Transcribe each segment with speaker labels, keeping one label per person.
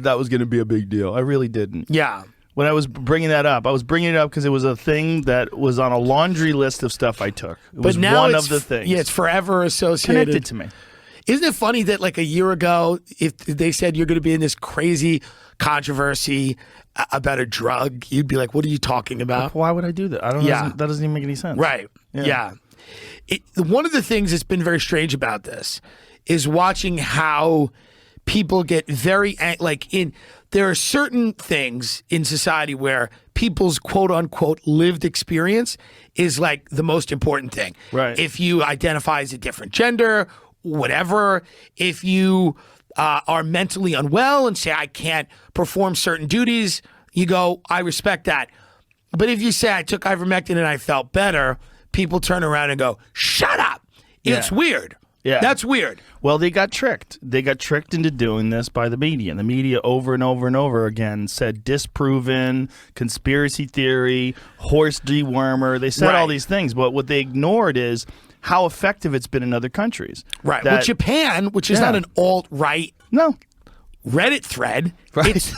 Speaker 1: that was going to be a big deal. I really didn't.
Speaker 2: Yeah.
Speaker 1: When I was bringing that up, I was bringing it up because it was a thing that was on a laundry list of stuff I took. It was one of the things.
Speaker 2: Yeah, it's forever associated.
Speaker 1: Connected to me.
Speaker 2: Isn't it funny that like a year ago, if they said you're going to be in this crazy controversy about a drug, you'd be like, what are you talking about?
Speaker 1: Why would I do that? I don't know. That doesn't even make any sense.
Speaker 2: Right. Yeah. One of the things that's been very strange about this is watching how people get very, there are certain things in society where people's quote unquote lived experience is like the most important thing.
Speaker 1: Right.
Speaker 2: If you identify as a different gender, whatever, if you are mentally unwell and say, I can't perform certain duties, you go, I respect that. But if you say, I took ivermectin and I felt better, people turn around and go, shut up. It's weird.
Speaker 1: Yeah.
Speaker 2: That's weird.
Speaker 1: Well, they got tricked. They got tricked into doing this by the media. And the media over and over and over again said disproven, conspiracy theory, horse dewormer. They said all these things. But what they ignored is how effective it's been in other countries.
Speaker 2: Right. Well, Japan, which is not an alt-right Reddit thread. Right.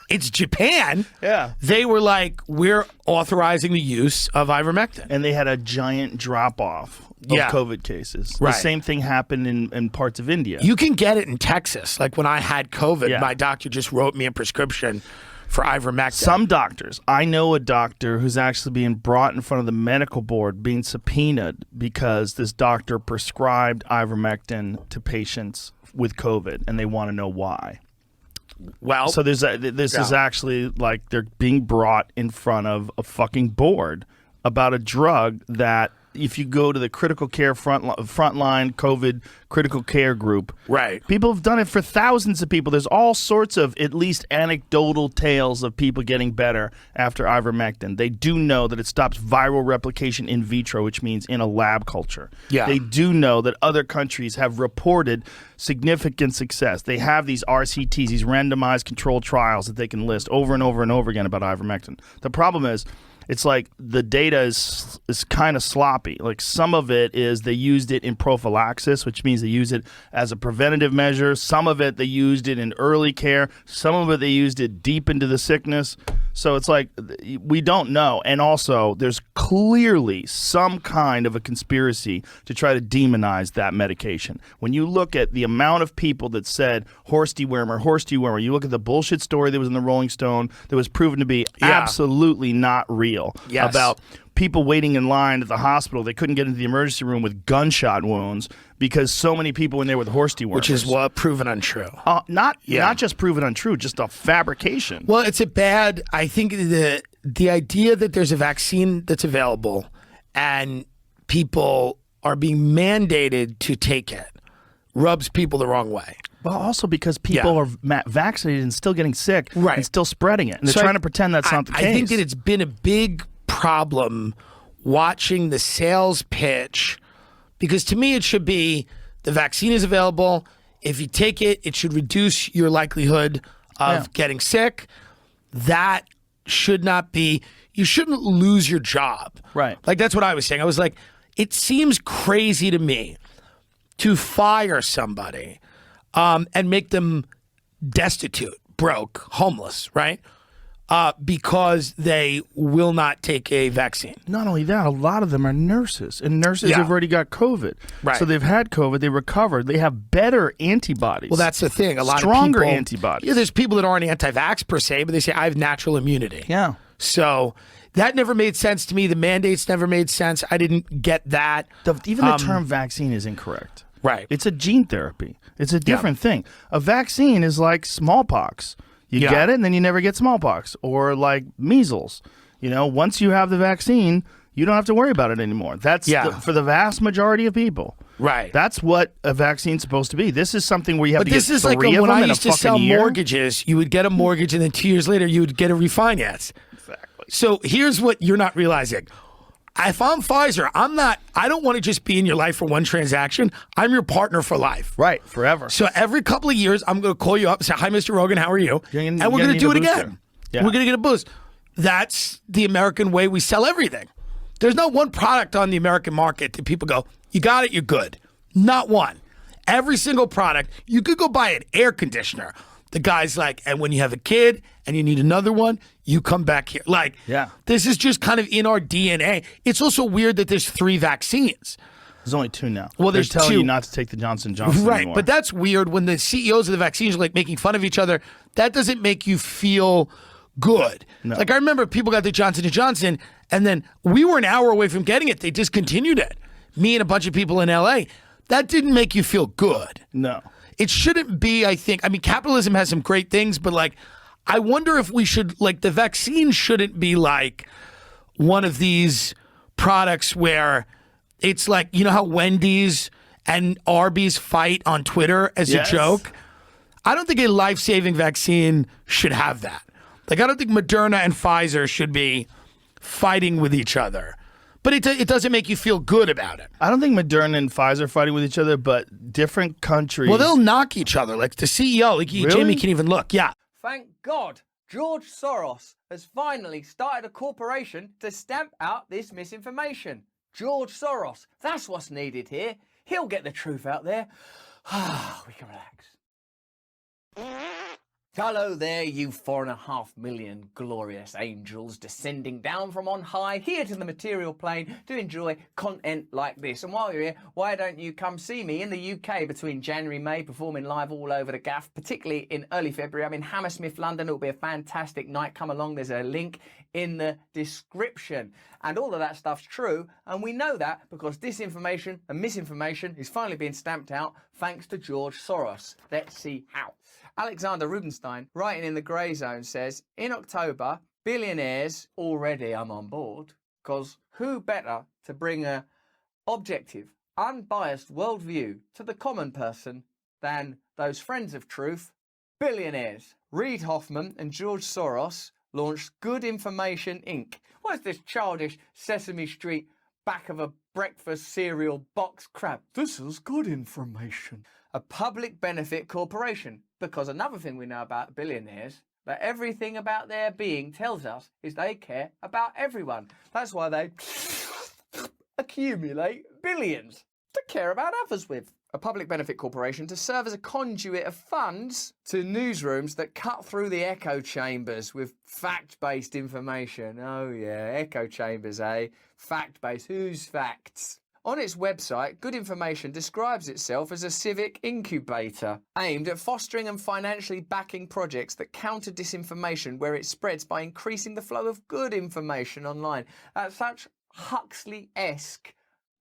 Speaker 2: It's Japan.
Speaker 1: Yeah.
Speaker 2: They were like, we're authorizing the use of ivermectin.
Speaker 1: And they had a giant drop-off of COVID cases.
Speaker 2: Right.
Speaker 1: The same thing happened in parts of India.
Speaker 2: You can get it in Texas. Like when I had COVID, my doctor just wrote me a prescription for ivermectin.
Speaker 1: Some doctors. I know a doctor who's actually being brought in front of the medical board, being subpoenaed because this doctor prescribed ivermectin to patients with COVID, and they want to know why.
Speaker 2: Well,
Speaker 1: so this is actually like they're being brought in front of a fucking board about a drug that if you go to the critical care frontline COVID critical care group, people have done it for thousands of people. There's all sorts of at least anecdotal tales of people getting better after ivermectin. They do know that it stops viral replication in vitro, which means in a lab culture.
Speaker 2: Yeah.
Speaker 1: They do know that other countries have reported significant success. They have these RCTs, these randomized controlled trials that they can list over and over and over again about ivermectin. The problem is, it's like the data is kind of sloppy. Like some of it is they used it in prophylaxis, which means they use it as a preventative measure. Some of it they used it in early care. Some of it they used it deep into the sickness. So it's like we don't know. And also there's clearly some kind of a conspiracy to try to demonize that medication. When you look at the amount of people that said horse dewormer, you look at the bullshit story that was in the Rolling Stone that was proven to be absolutely not real. About people waiting in line at the hospital. They couldn't get into the emergency room with gunshot wounds because so many people in there with horse dewormers.
Speaker 2: Which is what proven untrue.
Speaker 1: Not just proven untrue, just a fabrication.
Speaker 2: Well, it's I think the idea that there's a vaccine that's available and people are being mandated to take it rubs people the wrong way.
Speaker 1: Well, also because people are vaccinated and still getting sick and still spreading it. And they're trying to pretend that's not the case.
Speaker 2: I think that it's been a big problem watching the sales pitch because to me it should be the vaccine is available. If you take it, it should reduce your likelihood of getting sick. That should not be, you shouldn't lose your job.
Speaker 1: Right.
Speaker 2: Like that's what I was saying. I was like, it seems crazy to me to fire somebody and make them destitute, broke, homeless, right? Because they will not take a vaccine.
Speaker 1: Not only that, a lot of them are nurses, and nurses have already got COVID.
Speaker 2: Right.
Speaker 1: So they've had COVID, they recovered, they have better antibodies.
Speaker 2: Well, that's the thing. A lot
Speaker 1: stronger
Speaker 2: of people,
Speaker 1: antibodies.
Speaker 2: Yeah, there's people that aren't anti-vax per se, but they say, I have natural immunity.
Speaker 1: Yeah.
Speaker 2: So that never made sense to me. The mandates never made sense. I didn't get that.
Speaker 1: Even the term vaccine is incorrect.
Speaker 2: Right.
Speaker 1: It's a gene therapy. It's a different thing. A vaccine is like smallpox. You get it, and then you never get smallpox. Or like measles. You know, once you have the vaccine, you don't have to worry about it anymore. That's for the vast majority of people.
Speaker 2: Right.
Speaker 1: That's what a vaccine's supposed to be. This is something where you have to get three of them in a fucking year.
Speaker 2: But this is like when I used to sell mortgages, you would get a mortgage, and then 2 years later, you would get a refinance.
Speaker 1: Exactly.
Speaker 2: So here's what you're not realizing. If I'm Pfizer, I don't want to just be in your life for one transaction. I'm your partner for life.
Speaker 1: Right, forever.
Speaker 2: So every couple of years, I'm going to call you up and say, hi, Mr. Rogan, how are you? And we're going to do it again. Yeah. We're going to get a boost. That's the American way we sell everything. There's not one product on the American market that people go, you got it, you're good. Not one. Every single product, you could go buy an air conditioner The guy's like, and when you have a kid and you need another one, you come back here. Like,
Speaker 1: Yeah.
Speaker 2: this is just kind of in our DNA. It's also weird that there's 3 vaccines.
Speaker 1: There's only 2 now.
Speaker 2: Well,
Speaker 1: They're
Speaker 2: there's
Speaker 1: telling
Speaker 2: 2.
Speaker 1: you not to take the Johnson & Johnson
Speaker 2: Right,
Speaker 1: anymore.
Speaker 2: but that's weird when the CEOs of the vaccines are like making fun of each other. That doesn't make you feel good.
Speaker 1: No.
Speaker 2: Like I remember people got the Johnson & Johnson and then we were an hour away from getting it. They discontinued it. Me and a bunch of people in LA. That didn't make you feel good.
Speaker 1: No.
Speaker 2: It shouldn't be, I think. I mean, capitalism has some great things, but like, I wonder if we should, like, the vaccine shouldn't be like one of these products where it's like, you know how Wendy's and Arby's fight on Twitter as
Speaker 1: Yes.
Speaker 2: a joke? I don't think a life-saving vaccine should have that. Like, I don't think Moderna and Pfizer should be fighting with each other. But it doesn't make you feel good about it.
Speaker 1: I don't think Moderna and Pfizer are fighting with each other, but different countries.
Speaker 2: Well, they'll knock each other. Like the CEO, like
Speaker 1: Really?
Speaker 2: Jamie can even look. Yeah.
Speaker 3: Thank God, George Soros has finally started a corporation to stamp out this misinformation. George Soros, that's what's needed here. He'll get the truth out there. We can relax. Hello there, you 4.5 million glorious angels descending down from on high here to the material plane to enjoy content like this. And while you're here, why don't you come see me in the UK between January and May, performing live all over the gaff, particularly in early February. I'm in Hammersmith, London. It'll be a fantastic night. Come along. There's a link in the description. And all of that stuff's true. And we know that because disinformation and misinformation is finally being stamped out thanks to George Soros. Let's see how. Alexander Rubenstein, writing in the Grey Zone, says, in October, billionaires, already I'm on board, because who better to bring a objective, unbiased worldview to the common person than those friends of truth, billionaires. Reid Hoffman and George Soros launched Good Information Inc. What is this childish Sesame Street back of a breakfast cereal box crap? This is good information. A public benefit corporation. Because another thing we know about billionaires, that everything about their being tells us is they care about everyone. That's why they accumulate billions to care about others with. A public benefit corporation to serve as a conduit of funds to newsrooms that cut through the echo chambers with fact-based information. Oh yeah, echo chambers, eh? Fact-based. Whose facts? On its website, Good Information describes itself as a civic incubator aimed at fostering and financially backing projects that counter disinformation where it spreads by increasing the flow of good information online. That's such Huxley-esque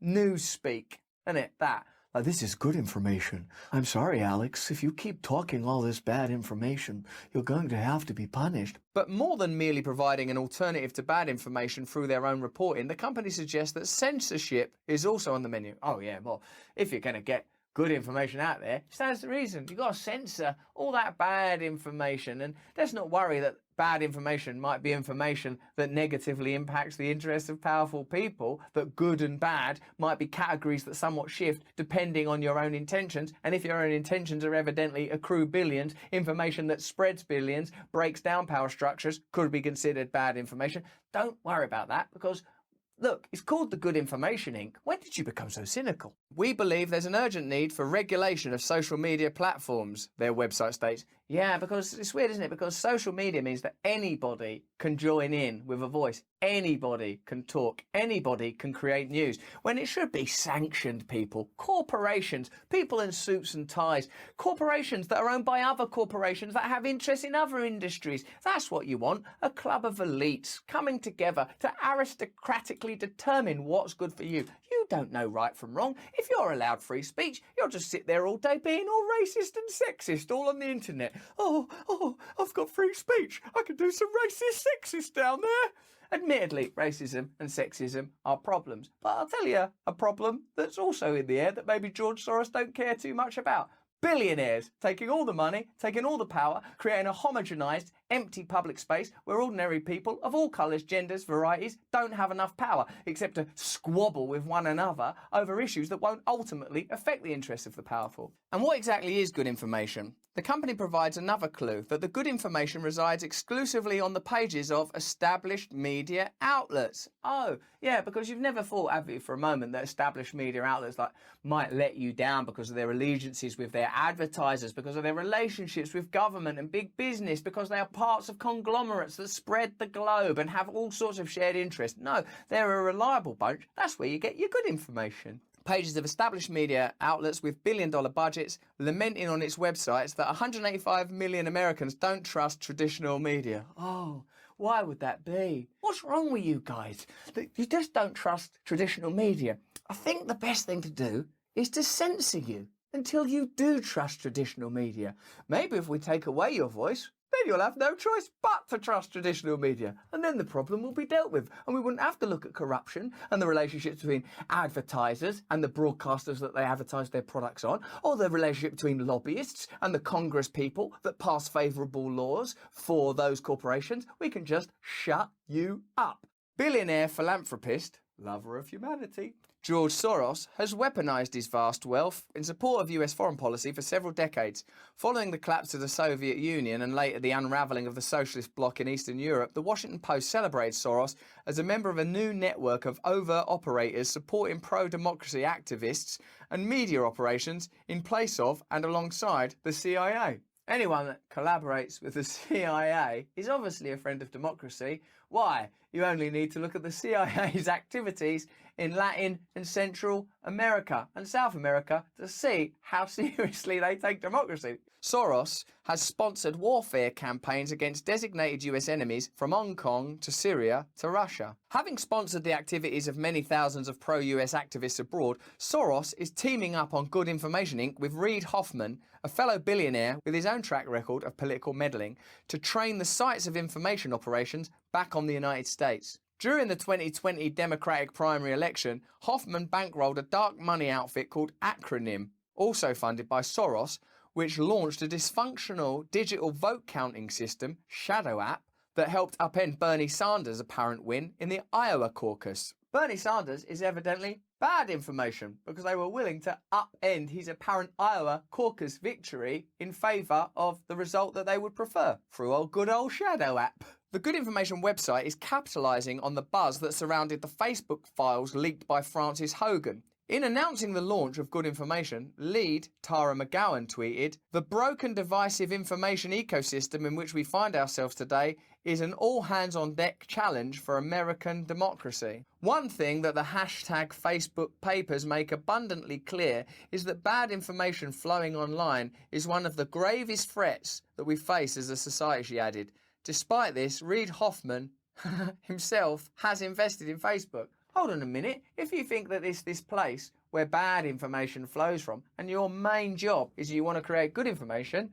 Speaker 3: newspeak, isn't it? That. This is good information. I'm sorry, Alex. If you keep talking all this bad information, you're going to have to be punished. But more than merely providing an alternative to bad information through their own reporting, the company suggests that censorship is also on the menu. Oh, yeah, well, if you're going to get good information out there, stands to reason. You've got to censor all that bad information. And let's not worry that bad information might be information that negatively impacts the interests of powerful people, that good and bad might be categories that somewhat shift depending on your own intentions. And if your own intentions are evidently accrue billions, information that spreads billions, breaks down power structures, could be considered bad information. Don't worry about that because look, it's called the Good Information Inc. When did you become so cynical? We believe there's an urgent need for regulation of social media platforms, their website states. Yeah, because it's weird, isn't it? Because social media means that anybody can join in with a voice. Anybody can talk. Anybody can create news. When it should be sanctioned people, corporations, people in suits and ties, corporations that are owned by other corporations that have interests in other industries. That's what you want. A club of elites coming together to aristocratically determine what's good for you. You don't know right from wrong. If you're allowed free speech, you'll just sit there all day being all racist and sexist all on the internet. Oh, I've got free speech. I can do some racist, sexist down there. Admittedly, racism and sexism are problems. But I'll tell you a problem that's also in the air that maybe George Soros don't care too much about. Billionaires taking all the money, taking all the power, creating a homogenised, empty public space where ordinary people of all colours, genders, varieties don't have enough power except to squabble with one another over issues that won't ultimately affect the interests of the powerful. And what exactly is good information? The company provides another clue that the good information resides exclusively on the pages of established media outlets. Oh, yeah, because you've never thought, have you, for a moment, that established media outlets might let you down because of their allegiances with their advertisers, because of their relationships with government and big business, because they are parts of conglomerates that spread the globe and have all sorts of shared interests. No, they're a reliable bunch. That's where you get your good information. Pages of established media outlets with billion-dollar budgets lamenting on its websites that 185 million Americans don't trust traditional media. Oh, why would that be? What's wrong with you guys? You just don't trust traditional media. I think the best thing to do is to censor you until you do trust traditional media. Maybe if we take away your voice, then you'll have no choice but to trust traditional media. And then the problem will be dealt with. And we wouldn't have to look at corruption and the relationships between advertisers and the broadcasters that they advertise their products on, or the relationship between lobbyists and the Congress people that pass favourable laws for those corporations. We can just shut you up. Billionaire philanthropist, lover of humanity, George Soros has weaponized his vast wealth in support of US foreign policy for several decades. Following the collapse of the Soviet Union and later the unravelling of the socialist bloc in Eastern Europe, the Washington Post celebrated Soros as a member of a new network of overt operators supporting pro-democracy activists and media operations in place of and alongside the CIA. Anyone that collaborates with the CIA is obviously a friend of democracy. Why? You only need to look at the CIA's activities in Latin and Central America and South America to see how seriously they take democracy. Soros has sponsored warfare campaigns against designated US enemies from Hong Kong to Syria to Russia. Having sponsored the activities of many thousands of pro-US activists abroad, Soros is teaming up on Good Information Inc. with Reid Hoffman, a fellow billionaire with his own track record of political meddling, to train the sites of information operations back on the United States. During the 2020 Democratic primary election, Hoffman bankrolled a dark money outfit called Acronym, also funded by Soros, which launched a dysfunctional digital vote counting system, Shadow app, that helped upend Bernie Sanders' apparent win in the Iowa caucus. Bernie Sanders is evidently bad information because they were willing to upend his apparent Iowa caucus victory in favour of the result that they would prefer through a good old Shadow app. The Good Information website is capitalising on the buzz that surrounded the Facebook files leaked by Francis Hogan. In announcing the launch of Good Information, lead Tara McGowan tweeted, "The broken, divisive information ecosystem in which we find ourselves today is an all-hands-on-deck challenge for American democracy." One thing that the hashtag Facebook papers make abundantly clear is that bad information flowing online is one of the gravest threats that we face as a society, she added. Despite this, Reid Hoffman himself has invested in Facebook. Hold on a minute. If you think that it's this place where bad information flows from and your main job is you want to create good information,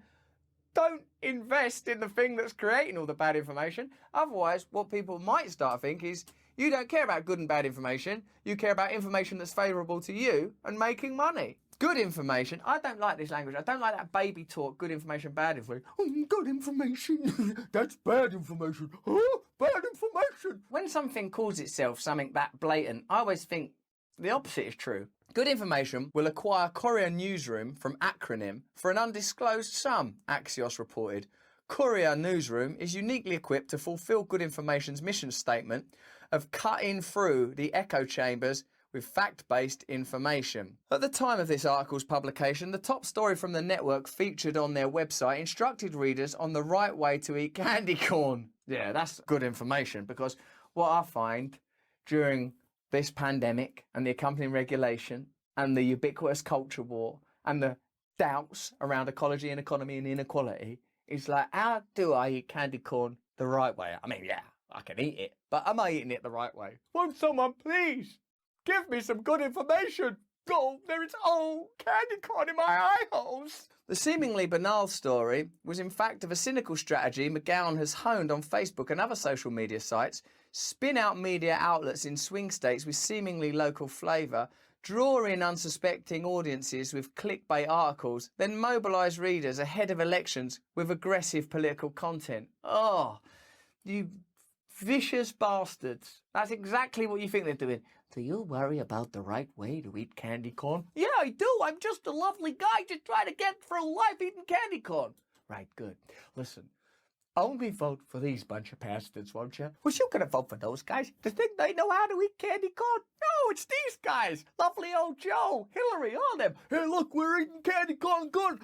Speaker 3: don't invest in the thing that's creating all the bad information. Otherwise, what people might start to think is you don't care about good and bad information. You care about information that's favourable to you and making money. Good information. I don't like this language. I don't like that baby talk. Good information, bad information. Good information. That's bad information. Oh, bad information. When something calls itself something that blatant, I always think the opposite is true. Good Information will acquire Courier Newsroom from Acronym for an undisclosed sum, Axios reported. Courier Newsroom is uniquely equipped to fulfill Good Information's mission statement of cutting through the echo chambers with fact-based information. At the time of this article's publication, the top story from the network featured on their website instructed readers on the right way to eat candy corn. Yeah, that's good information, because what I find during this pandemic and the accompanying regulation and the ubiquitous culture war and the doubts around ecology and economy and inequality is like, how do I eat candy corn the right way? I mean, yeah, I can eat it, but am I eating it the right way? Won't someone please give me some good information? Oh, there is all candy corn in my eye holes. The seemingly banal story was in fact of a cynical strategy McGowan has honed on Facebook and other social media sites: spin out media outlets in swing states with seemingly local flavour, draw in unsuspecting audiences with clickbait articles, then mobilise readers ahead of elections with aggressive political content. Oh, you vicious bastards. That's exactly what you think they're doing. Do you worry about the right way to eat candy corn? Yeah, I do. I'm just a lovely guy just trying to get through life eating candy corn. Right, good. Listen, only vote for these bunch of bastards, won't you? Was you gonna vote for those guys? To think they know how to eat candy corn? No, it's these guys. Lovely old Joe, Hillary, all them. Hey, look, we're eating candy corn good.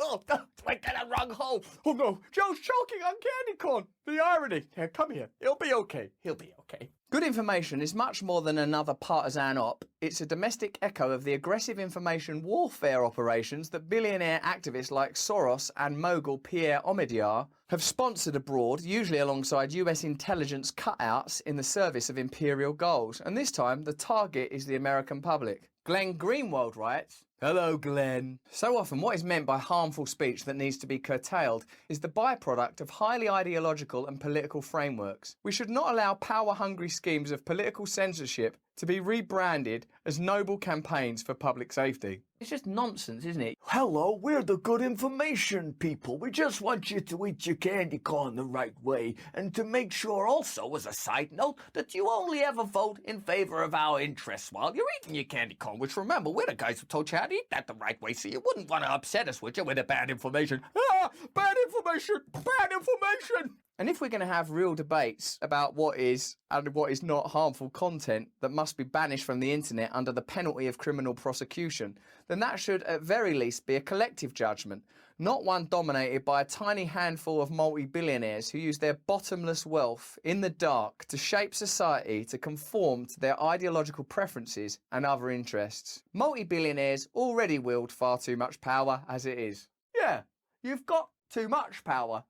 Speaker 3: Oh, I got a wrong hole. Oh no, Joe's choking on candy corn. The irony. Here, come here. He'll be okay. He'll be okay. Good information is much more than another partisan op. It's a domestic echo of the aggressive information warfare operations that billionaire activists like Soros and mogul Pierre Omidyar have sponsored abroad, usually alongside US intelligence cutouts in the service of imperial goals. And this time, the target is the American public. Glenn Greenwald writes, "Hello, Glenn." So often, what is meant by harmful speech that needs to be curtailed is the byproduct of highly ideological and political frameworks. We should not allow power-hungry schemes of political censorship to be rebranded as noble campaigns for public safety. It's just nonsense, isn't it?
Speaker 4: Hello, we're the good information people. We just want you to eat your candy corn the right way, and to make sure also, as a side note, that you only ever vote in favor of our interests while you're eating your candy corn, which remember, we're the guys who told you how to eat that the right way, so you wouldn't want to upset us, would you, with the bad information? Ah, bad information, bad information!
Speaker 3: And if we're going to have real debates about what is and what is not harmful content that must be banished from the internet under the penalty of criminal prosecution, then that should at very least be a collective judgment, not one dominated by a tiny handful of multi-billionaires who use their bottomless wealth in the dark to shape society to conform to their ideological preferences and other interests. Multi-billionaires already wield far too much power as it is. Yeah, you've got too much power.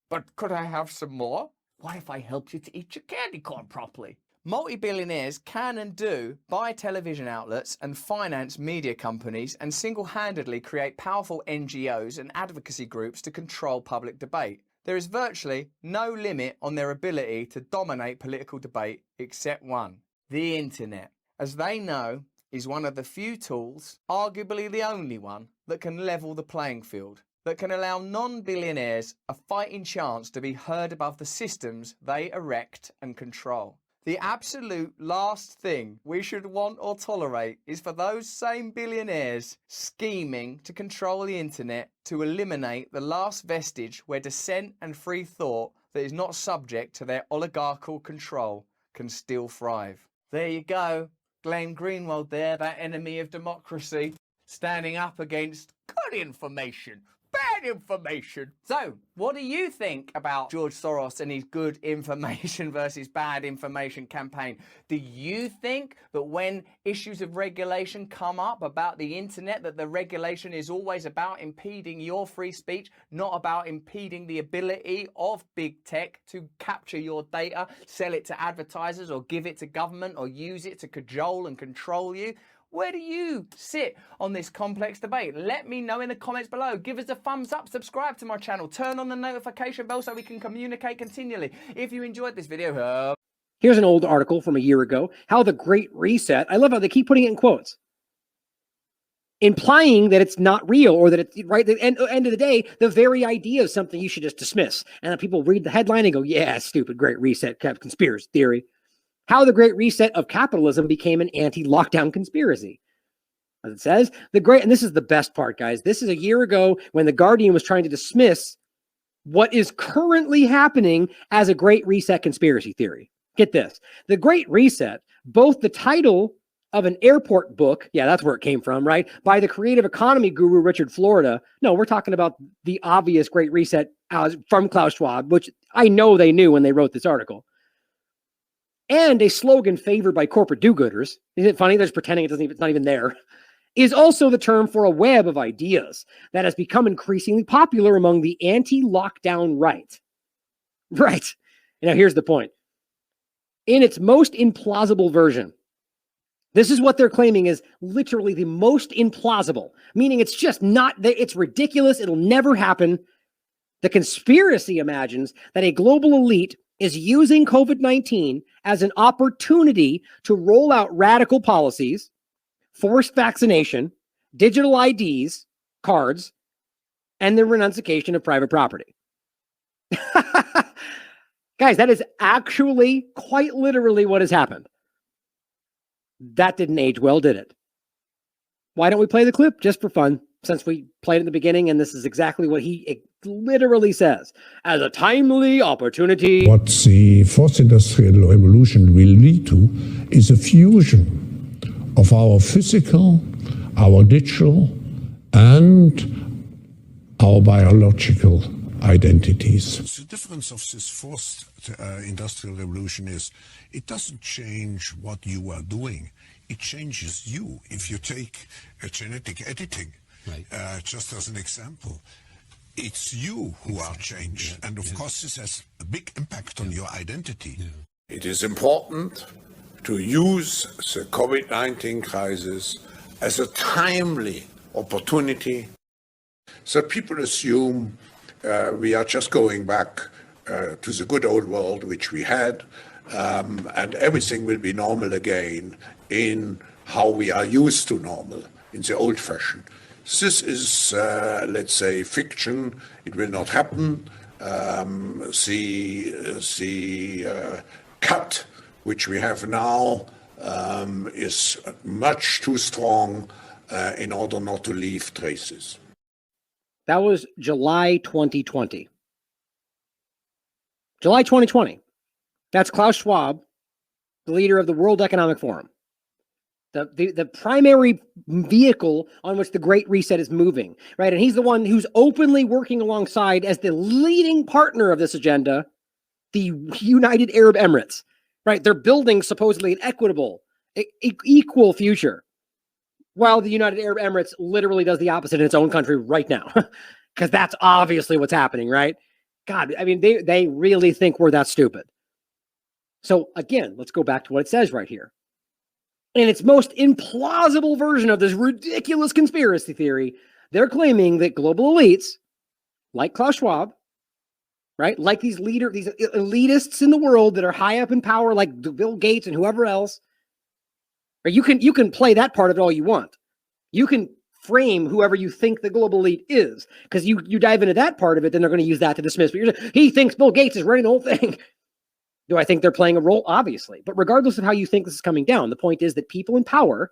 Speaker 3: But could I have some more? What if I helped you to eat your candy corn properly? Multi-billionaires can and do buy television outlets and finance media companies and single-handedly create powerful NGOs and advocacy groups to control public debate. There is virtually no limit on their ability to dominate political debate except one: the internet. As they know, is one of the few tools, arguably the only one, that can level the playing field, that can allow non-billionaires a fighting chance to be heard above the systems they erect and control. The absolute last thing we should want or tolerate is for those same billionaires scheming to control the internet to eliminate the last vestige where dissent and free thought that is not subject to their oligarchical control can still thrive. There you go. Glenn Greenwald there, that enemy of democracy, standing up against good information. Bad information. So, what do you think about George Soros and his good information versus bad information campaign? Do you think that when issues of regulation come up about the internet, that the regulation is always about impeding your free speech, not about impeding the ability of big tech to capture your data, sell it to advertisers, or give it to government, or use it to cajole and control you? Where do you sit on this complex debate? Let me know in the comments below. Give us a thumbs up, subscribe to my channel, turn on the notification bell so we can communicate continually. If you enjoyed this video,
Speaker 5: here's an old article from a year ago, how the Great Reset, I love how they keep putting it in quotes, implying that it's not real, or that it's right at the end of the day, the very idea is something you should just dismiss. And then people read the headline and go, yeah, stupid Great Reset conspiracy theory. How the Great Reset of capitalism became an anti-lockdown conspiracy. As it says, and this is the best part, guys. This is a year ago when The Guardian was trying to dismiss what is currently happening as a Great Reset conspiracy theory. Get this. The Great Reset, both the title of an airport book, yeah, that's where it came from, right? By the creative economy guru, Richard Florida. No, we're talking about the obvious Great Reset from Klaus Schwab, which I know they knew when they wrote this article. And a slogan favored by corporate do-gooders, isn't it funny? They're just pretending it's not even there, is also the term for a web of ideas that has become increasingly popular among the anti-lockdown right. Right. Now, here's the point. In its most implausible version, this is what they're claiming is literally the most implausible, meaning it's just not, it's ridiculous, it'll never happen. The conspiracy imagines that a global elite is using COVID-19 as an opportunity to roll out radical policies, forced vaccination, digital IDs, cards, and the renunciation of private property. Guys, that is actually quite literally what has happened. That didn't age well, did it? Why don't we play the clip just for fun, since we played in the beginning, and this is exactly what he literally says. As a timely opportunity.
Speaker 6: What the fourth industrial revolution will lead to is a fusion of our physical, our digital, and our biological identities.
Speaker 7: The difference of this fourth industrial revolution is it doesn't change what you are doing. It changes you. If you take genetic editing, just as an example, it's you who are changed. And of course, this has a big impact on your identity.
Speaker 8: It is important to use the COVID-19 crisis as a timely opportunity. So people assume we are just going back to the good old world which we had, and everything will be normal again in how we are used to normal, in the old fashion. This is, let's say, fiction. It will not happen. The cut which we have now is much too strong in order not to leave traces.
Speaker 5: That was July 2020. July 2020. That's Klaus Schwab, the leader of the World Economic Forum. The primary vehicle on which the Great Reset is moving, right? And he's the one who's openly working alongside, as the leading partner of this agenda, the United Arab Emirates, right? They're building supposedly an equitable, equal future, while the United Arab Emirates literally does the opposite in its own country right now, because that's obviously what's happening, right? God, I mean, they really think we're that stupid. So again, let's go back to what it says right here. In its most implausible version of this ridiculous conspiracy theory, they're claiming that global elites, like Klaus Schwab, right, like these elitists in the world that are high up in power, like Bill Gates and whoever else, or you can play that part of it all you want. You can frame whoever you think the global elite is, because you dive into that part of it, then they're going to use that to dismiss. But he thinks Bill Gates is running the whole thing. Do I think they're playing a role? Obviously. But regardless of how you think this is coming down, the point is that people in power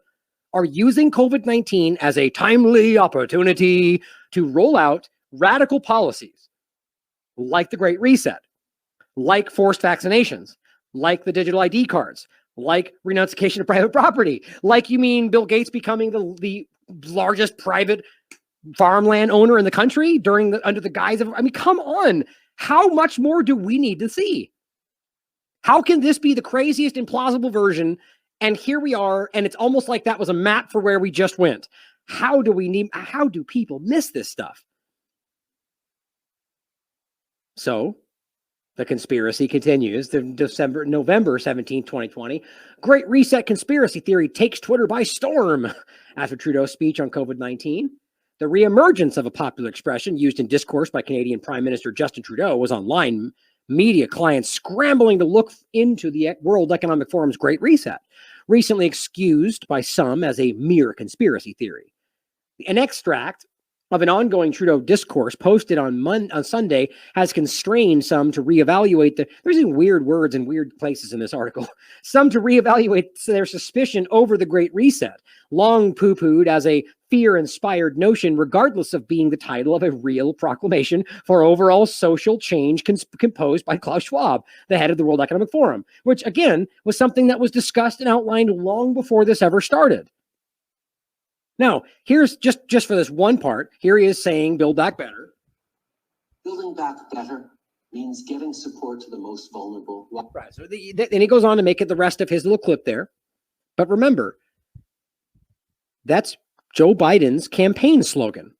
Speaker 5: are using COVID-19 as a timely opportunity to roll out radical policies like the Great Reset, like forced vaccinations, like the digital ID cards, like renunciation of private property, like Bill Gates becoming the largest private farmland owner in the country under the guise of, come on. How much more do we need to see? How can this be the craziest implausible version? And here we are, and it's almost like that was a map for where we just went. How do people miss this stuff? So the conspiracy continues. November 17, 2020, Great Reset conspiracy theory takes Twitter by storm after Trudeau's speech on COVID-19. The reemergence of a popular expression used in discourse by Canadian Prime Minister Justin Trudeau was online media clients scrambling to look into the World Economic Forum's Great Reset, recently excused by some as a mere conspiracy theory. An extract of an ongoing Trudeau discourse posted on Sunday has constrained some to reevaluate there's even weird words in weird places in this article, some to reevaluate their suspicion over the Great Reset, long poo-pooed as a fear-inspired notion, regardless of being the title of a real proclamation for overall social change composed by Klaus Schwab, the head of the World Economic Forum, which again was something that was discussed and outlined long before this ever started. Now, here's just for this one part, here he is saying, Build Back Better.
Speaker 9: Building back better means giving support to the most vulnerable.
Speaker 5: Right. So and he goes on to make it the rest of his little clip there. But remember, that's Joe Biden's campaign slogan.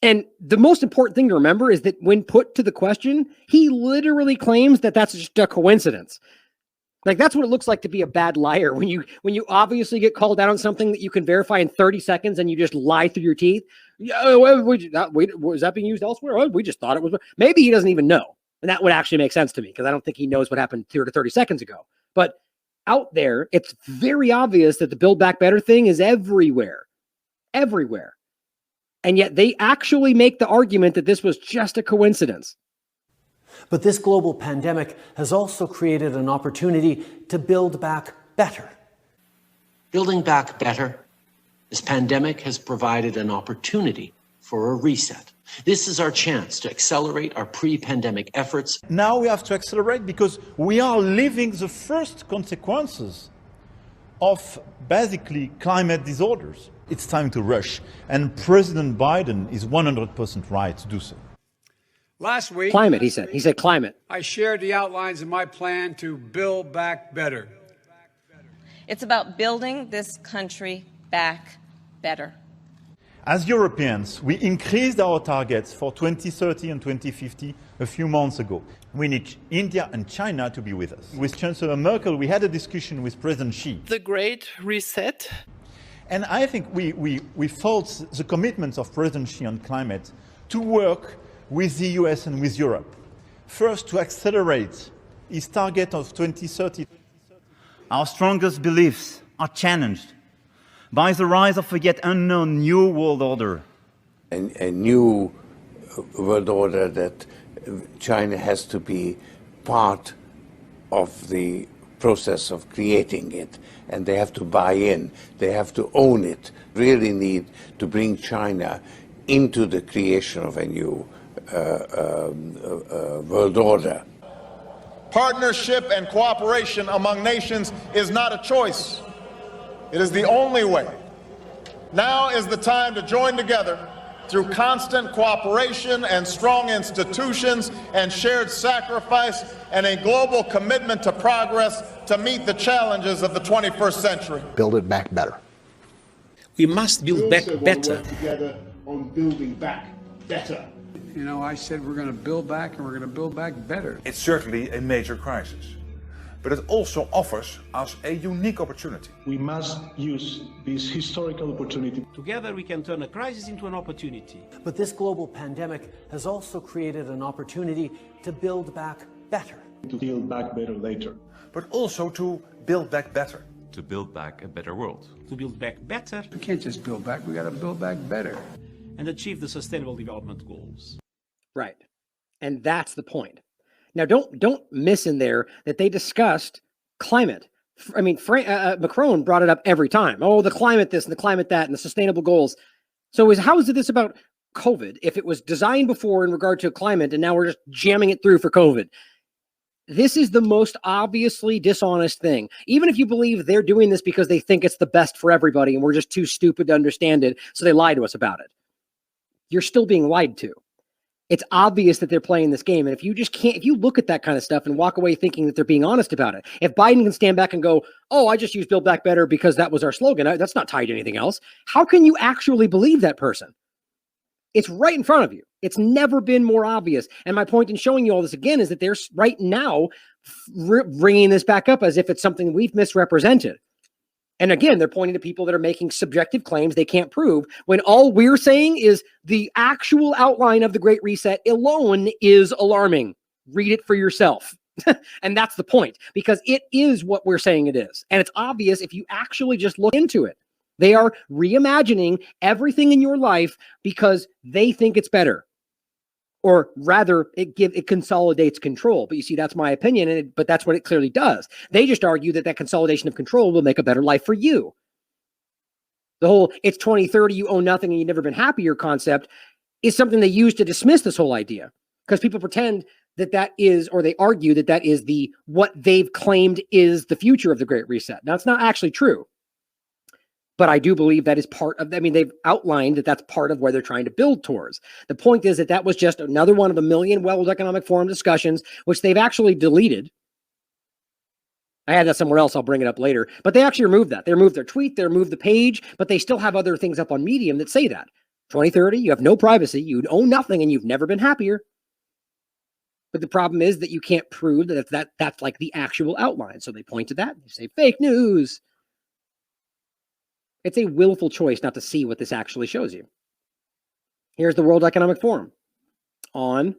Speaker 5: And the most important thing to remember is that when put to the question, he literally claims that that's just a coincidence. Like, that's what it looks like to be a bad liar. When you obviously get called out on something that you can verify in 30 seconds and you just lie through your teeth. Was that being used elsewhere? Oh, we just thought it was. Maybe he doesn't even know. And that would actually make sense to me, because I don't think he knows what happened 30 seconds ago. But out there, it's very obvious that the Build Back Better thing is everywhere. Everywhere. And yet they actually make the argument that this was just a coincidence.
Speaker 10: But this global pandemic has also created an opportunity to build back better.
Speaker 9: Building back better. This pandemic has provided an opportunity for a reset. This is our chance to accelerate our pre-pandemic efforts.
Speaker 11: Now we have to accelerate because we are living the first consequences of basically climate disorders. It's time to rush, and President Biden is 100% right to do so.
Speaker 12: Last week,
Speaker 5: Climate, he said. He said climate.
Speaker 12: I shared the outlines of my plan to build back better.
Speaker 13: It's about building this country back better.
Speaker 11: As Europeans, we increased our targets for 2030 and 2050 a few months ago. We need India and China to be with us. With Chancellor Merkel, we had a discussion with President Xi.
Speaker 14: The Great Reset.
Speaker 11: And I think we felt the commitment of President Xi on climate to work with the US and with Europe. First, to accelerate his target of 2030.
Speaker 15: Our strongest beliefs are challenged by the rise of a yet unknown new world order.
Speaker 8: A new world order that China has to be part of the process of creating it, and they have to buy in, they have to own it. Really need to bring China into the creation of a new world order.
Speaker 16: Partnership and cooperation among nations is not a choice. It is the only way. Now is the time to join together through constant cooperation and strong institutions and shared sacrifice and a global commitment to progress to meet the challenges of the 21st century.
Speaker 17: Build it back better.
Speaker 2: We must build back better.
Speaker 16: Together on building back better.
Speaker 12: You know, I said we're going to build back and we're going to build back better.
Speaker 18: It's certainly a major crisis, but it also offers us a unique opportunity.
Speaker 19: We must use this historical opportunity.
Speaker 20: Together we can turn a crisis into an opportunity.
Speaker 10: But this global pandemic has also created an opportunity to build back better.
Speaker 19: To build back better later.
Speaker 18: But also to build back better.
Speaker 21: To build back a better world.
Speaker 20: To build back better.
Speaker 12: We can't just build back, we got to build back better.
Speaker 20: And achieve the Sustainable Development Goals.
Speaker 5: Right. And that's the point. Now, don't miss in there that they discussed climate. I mean, Macron brought it up every time. Oh, the climate this and the climate that and the sustainable goals. So how is this about COVID if it was designed before in regard to climate and now we're just jamming it through for COVID? This is the most obviously dishonest thing. Even if you believe they're doing this because they think it's the best for everybody and we're just too stupid to understand it, so they lie to us about it. You're still being lied to. It's obvious that they're playing this game. And if you look at that kind of stuff and walk away thinking that they're being honest about it, if Biden can stand back and go, oh, I just used Build Back Better because that was our slogan, that's not tied to anything else. How can you actually believe that person? It's right in front of you. It's never been more obvious. And my point in showing you all this again is that they're right now bringing this back up as if it's something we've misrepresented. And again, they're pointing to people that are making subjective claims they can't prove when all we're saying is the actual outline of the Great Reset alone is alarming. Read it for yourself. And that's the point, because it is what we're saying it is. And it's obvious if you actually just look into it. They are reimagining everything in your life because they think it's better. Or rather, it consolidates control. But you see, that's my opinion, but that's what it clearly does. They just argue that consolidation of control will make a better life for you. The whole, it's 2030, you own nothing and you've never been happier concept is something they use to dismiss this whole idea. Because people pretend that is, or they argue that is what they've claimed is the future of the Great Reset. Now, it's not actually true. But I do believe that is part of, they've outlined that that's part of where they're trying to build towards. The point is that was just another one of a million World Economic Forum discussions, which they've actually deleted. I had that somewhere else. I'll bring it up later. But they actually removed that. They removed their tweet. They removed the page. But they still have other things up on Medium that say that. 2030, you have no privacy. You own nothing and you've never been happier. But the problem is that you can't prove that's like the actual outline. So they point to that. They say fake news. It's a willful choice not to see what this actually shows you. Here's the World Economic Forum on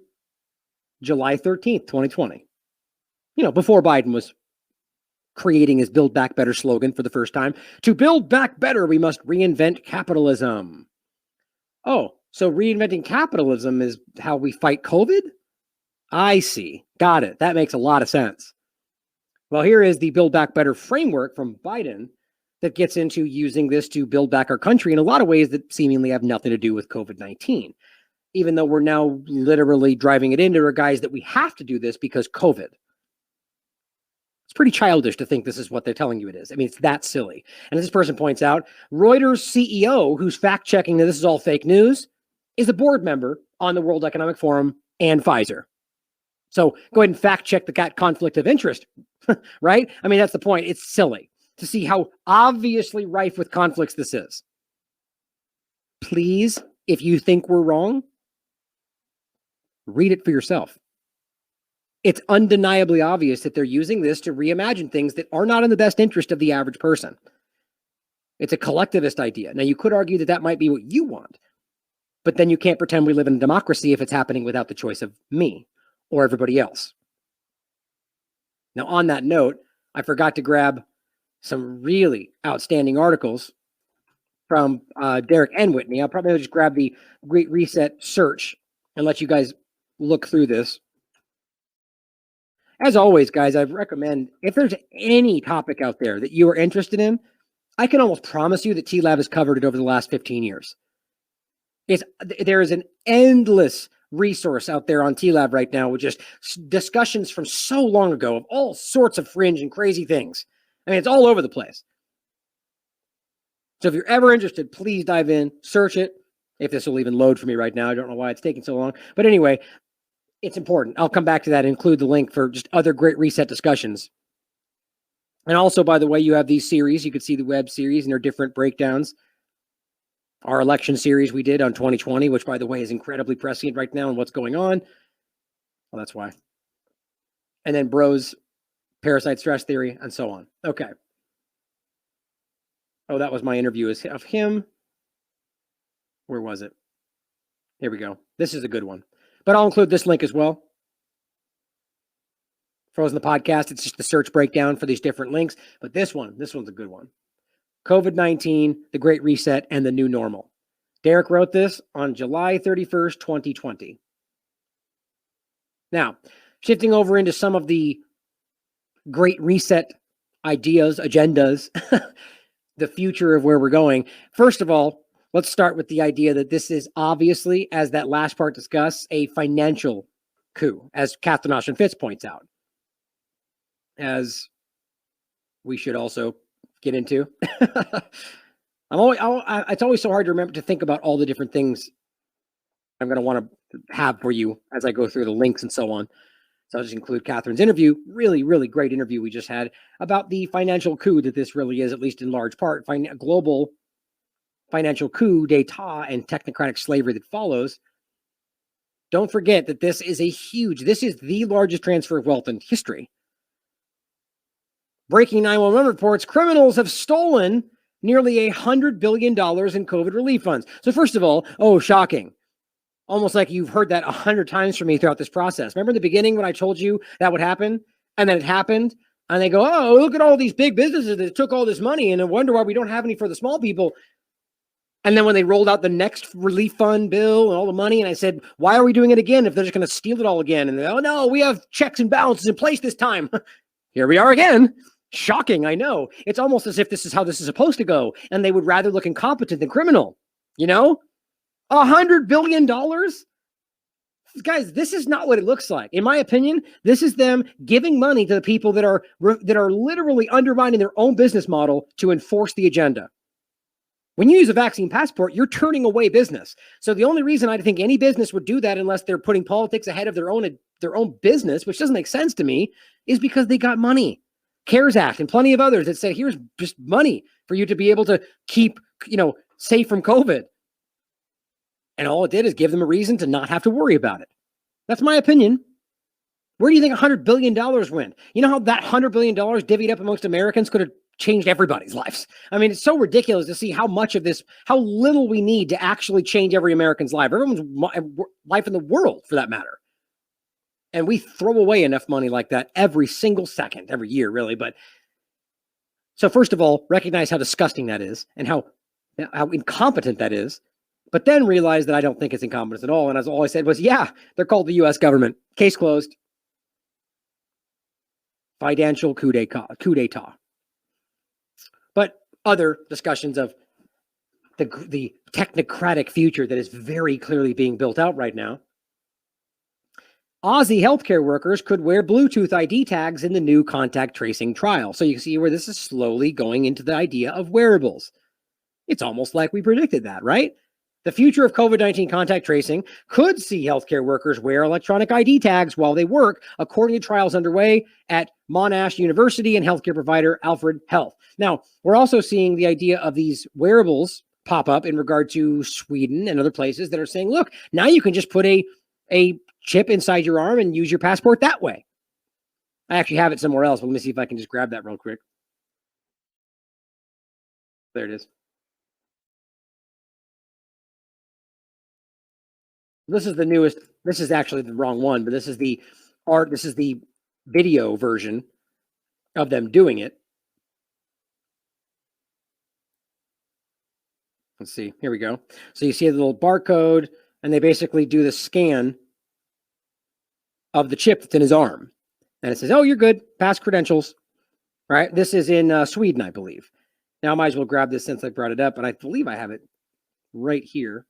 Speaker 5: July 13th, 2020. Before Biden was creating his Build Back Better slogan for the first time. To build back better, we must reinvent capitalism. Oh, so reinventing capitalism is how we fight COVID? I see. Got it. That makes a lot of sense. Well, here is the Build Back Better framework from Biden. that gets into using this to build back our country in a lot of ways that seemingly have nothing to do with COVID-19, even though we're now literally driving it into our guys that we have to do this because COVID. It's pretty childish to think this is what they're telling you it is. I mean, it's that silly. And as this person points out, Reuters CEO, who's fact-checking that this is all fake news, is a board member on the World Economic Forum and Pfizer. So go ahead and fact-check the conflict of interest, right? I mean, that's the point. It's silly to see how obviously rife with conflicts this is. Please, if you think we're wrong, read it for yourself. It's undeniably obvious that they're using this to reimagine things that are not in the best interest of the average person. It's a collectivist idea. Now, you could argue that that might be what you want, but then you can't pretend we live in a democracy if it's happening without the choice of me or everybody else. Now, on that note, I forgot to grab some really outstanding articles from Derek and Whitney. I'll probably just grab the Great Reset search and let you guys look through this. As always, guys, I recommend if there's any topic out there that you are interested in, I can almost promise you that T-Lab has covered it over the last 15 years. There is an endless resource out there on T-Lab right now with just discussions from so long ago of all sorts of fringe and crazy things. I mean, it's all over the place. So if you're ever interested, please dive in, search it. If this will even load for me right now, I don't know why it's taking so long. But anyway, it's important. I'll come back to that and include the link for just other Great Reset discussions. And also, by the way, you have these series. You can see the web series and their different breakdowns. Our election series we did on 2020, which, by the way, is incredibly prescient right now and what's going on. Well, that's why. And then Bro's parasite stress theory and so on. Okay. Oh, that was my interview of him. Where was it? Here we go. This is a good one. But I'll include this link as well. Frozen the podcast. It's just the search breakdown for these different links. But this one's a good one. COVID-19, the Great Reset, and the New Normal. Derek wrote this on July 31st, 2020. Now, shifting over into some of the Great Reset ideas, agendas, the future of where we're going. First of all, let's start with the idea that this is obviously, as that last part discussed, a financial coup, as Catherine Austin-Fitz points out. As we should also get into. It's always so hard to remember to think about all the different things I'm going to want to have for you as I go through the links and so on. So I'll just include Catherine's interview, really, really great interview we just had about the financial coup that this really is, at least in large part, global financial coup d'etat and technocratic slavery that follows. Don't forget that this is the largest transfer of wealth in history. Breaking 911 reports, criminals have stolen nearly $100 billion in COVID relief funds. So first of all, shocking. Almost like you've heard that 100 times from me throughout this process. Remember in the beginning when I told you that would happen? And then it happened? And they go, oh, look at all these big businesses that took all this money and I wonder why we don't have any for the small people. And then when they rolled out the next relief fund bill and all the money, and I said, why are we doing it again if they're just going to steal it all again? And they go, oh, no, we have checks and balances in place this time. Here we are again. Shocking, I know. It's almost as if this is how this is supposed to go. And they would rather look incompetent than criminal. You know? $100 billion? Guys, this is not what it looks like. In my opinion, this is them giving money to the people that are literally undermining their own business model to enforce the agenda. When you use a vaccine passport, you're turning away business. So the only reason I think any business would do that unless they're putting politics ahead of their own business, which doesn't make sense to me, is because they got money. CARES Act and plenty of others that say, here's just money for you to be able to keep, safe from COVID. And all it did is give them a reason to not have to worry about it. That's my opinion. Where do you think $100 billion went? You know how that $100 billion divvied up amongst Americans could have changed everybody's lives? I mean, it's so ridiculous to see how much of this, how little we need to actually change every American's life, everyone's life in the world for that matter. And we throw away enough money like that every single second, every year, really. But so first of all, recognize how disgusting that is and how incompetent that is. But then realize that I don't think it's incompetence at all. And as all I said was, yeah, they're called the U.S. government. Case closed. Financial coup d'etat. But other discussions of the technocratic future that is very clearly being built out right now. Aussie healthcare workers could wear Bluetooth ID tags in the new contact tracing trial. So you can see where this is slowly going into the idea of wearables. It's almost like we predicted that, right? The future of COVID-19 contact tracing could see healthcare workers wear electronic ID tags while they work, according to trials underway at Monash University and healthcare provider Alfred Health. Now, we're also seeing the idea of these wearables pop up in regard to Sweden and other places that are saying, look, now you can just put a chip inside your arm and use your passport that way. I actually have it somewhere else, but let me see if I can just grab that real quick. There it is. This is the newest. This is actually the wrong one, but this is the video version of them doing it. Let's see. Here we go. So you see the little barcode, and they basically do the scan of the chip that's in his arm. And it says, oh, you're good. Pass credentials. All right. This is in Sweden, I believe. Now I might as well grab this since I brought it up, and I believe I have it right here.